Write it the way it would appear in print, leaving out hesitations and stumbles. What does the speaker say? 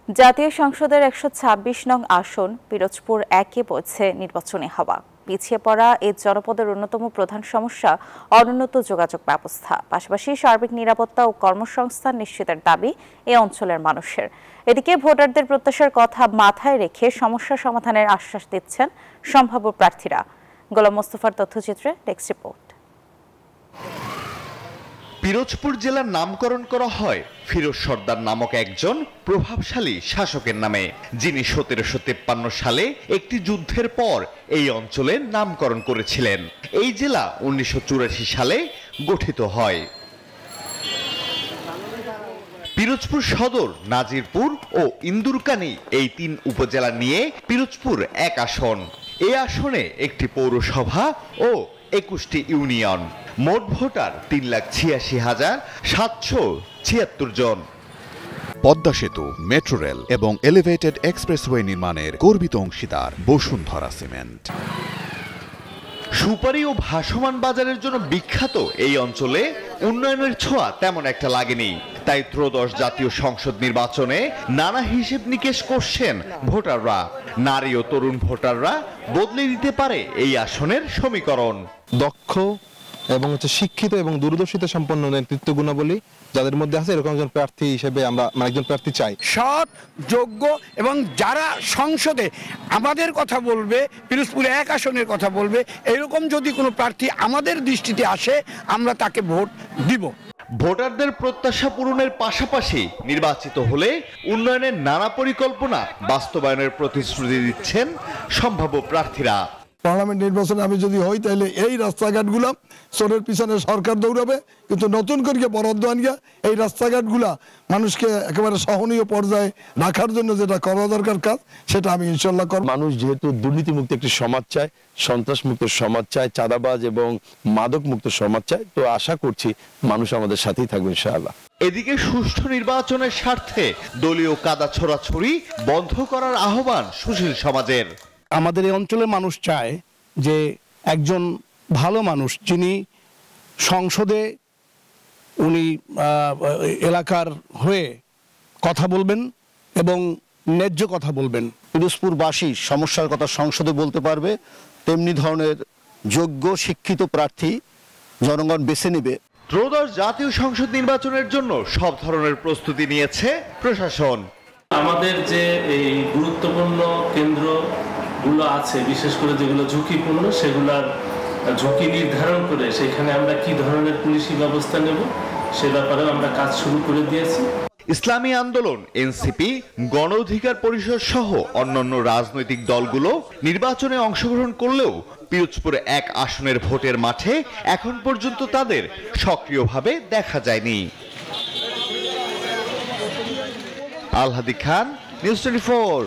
জাতীয় সংসদের ১২৬ নং আসন পিরোজপুর ১-এ বইছে নির্বাচনী হাওয়া। পিছিয়ে পড়া এই জনপদের অন্যতম প্রধান সমস্যা অনুন্নত যোগাযোগ ব্যবস্থা, পাশাপাশি সার্বিক নিরাপত্তা ও কর্মসংস্থান নিশ্চিতের দাবি এ অঞ্চলের মানুষের। এদিকে ভোটারদের প্রত্যাশার কথা মাথায় রেখে সমস্যা সমাধানের আশ্বাস দিচ্ছেন সম্ভাব্য প্রার্থীরা। গোলাম মোস্তফার তথ্যচিত্রে ডেস্ক রিপোর্ট। পিরোজপুর জেলার নামকরণ করা হয় ফিরোজ সর্দার নামক একজন প্রভাবশালী শাসকের নামে, যিনি ১৭৫৩ সালে একটি যুদ্ধের পর এই অঞ্চলের নামকরণ করেছিলেন। এই জেলা ১৯৮৪ সালে গঠিত হয়। পিরোজপুর সদর, নাজিরপুর ও ইন্দুরকানী এই ৩ উপজেলা নিয়ে পিরোজপুর ১ আসন। এই আসনে একটি পৌরসভা ও ২১টি ইউনিয়ন। মোট ভোটার ৩৮৬,৭৭৬ জন। পদ্মা সেতু, মেট্রো রেল এবং এলিভেটেড এক্সপ্রেসওয়ে নির্মাণের গর্বিত অংশীদার বসুন্ধরা সিমেন্ট। সুপারি ও ভাসমান বাজারের জন্য বিখ্যাত এই অঞ্চলে উন্নয়নের ছোঁয়া তেমন একটা লাগেনি। তাই ত্রয়োদশ জাতীয় সংসদ নির্বাচনে নানা হিসেব নিকেশ করছেন ভোটাররা। নারী ও তরুণ ভোটাররা বদলে দিতে পারে এই আসনের সমীকরণ। দক্ষ এবং শিক্ষিত এবং দূরদর্শিতা সম্পন্ন নেতৃত্ব গুণাবলী যাদের মধ্যে আছে, এরকম একজন প্রার্থী হিসেবে আমরা একজন প্রার্থী চাই। সৎ, যোগ্য এবং যারা সংসদে আমাদের কথা বলবে, পিরোজপুরে ১ আসনের কথা বলবে, এরকম যদি কোনো প্রার্থী আমাদের দৃষ্টিতে আসে, আমরা তাকে ভোট দিব। ভোটারদের প্রত্যাশা পূরণের পাশাপাশি নির্বাচিত হলে উন্নয়নের নানা পরিকল্পনা বাস্তবায়নের প্রতিশ্রুতি দিচ্ছেন সম্ভাব্য প্রার্থীরা। পার্লামেন্ট নির্বাচনে আমি যদি হই, তাহলে এই রাস্তাঘাটগুলা চোরের পিছনে সরকার দৌড়াবে, কিন্তু নতুন করে বরাদ্দ আনিয়া এই রাস্তাঘাটগুলা মানুষকে একেবারে সহনীয় পর্যায়ে রাখার জন্য যেটা করা দরকার কাজ, সেটা আমি ইনশাল্লাহ করব। মানুষ যেহেতু দুর্নীতিমুক্ত একটি সমাজ চায়, সন্ত্রাসমুক্ত সমাজ চায়, চাঁদাবাজ এবং মাদক মুক্ত সমাজ চায়, তো আশা করছি মানুষ আমাদের সাথেই থাকবে ইনশাআল্লাহ। এদিকে সুষ্ঠু নির্বাচনের স্বার্থে দলীয় কাদা ছোড়াছুড়ি বন্ধ করার আহ্বান সুশীল সমাজের। আমাদের এই অঞ্চলের মানুষ চায় যে একজন ভালো মানুষ, যিনি সংসদে উনি এলাকার হয়ে কথা বলবেন এবং ন্যায্য কথা বলবেন। পিরোজপুরবাসী সমস্যার কথা সংসদে বলতে পারবে, তেমনি ধরনের যোগ্য শিক্ষিত প্রার্থী জনগণ বেছে নেবে। ত্রয়োদশ জাতীয় সংসদ নির্বাচনের জন্য সব ধরনের প্রস্তুতি নিয়েছে প্রশাসন। আমাদের যে এই গুরুত্বপূর্ণ কেন্দ্রগুলো আছে, বিশেষ করে যেগুলো ঝুঁকিপূর্ণ, সেগুলোর ঝুঁকি নির্ধারণ করে সেখানে আমরা কি ধরনের পুলিশি ব্যবস্থা নেব সে ব্যাপারে আমরা কাজ শুরু করে দিয়েছি। ইসলামী আন্দোলন, এনসিপি, গণ অধিকার পরিষদ সহ অন্যান্য রাজনৈতিক দলগুলো নির্বাচনে অংশগ্রহণ করলেও পিরোজপুর ১ আসনের ভোটের মাঠে এখন পর্যন্ত তাদের সক্রিয়ভাবে দেখা যায়নি। আলহাদি খান, নিউজ 24।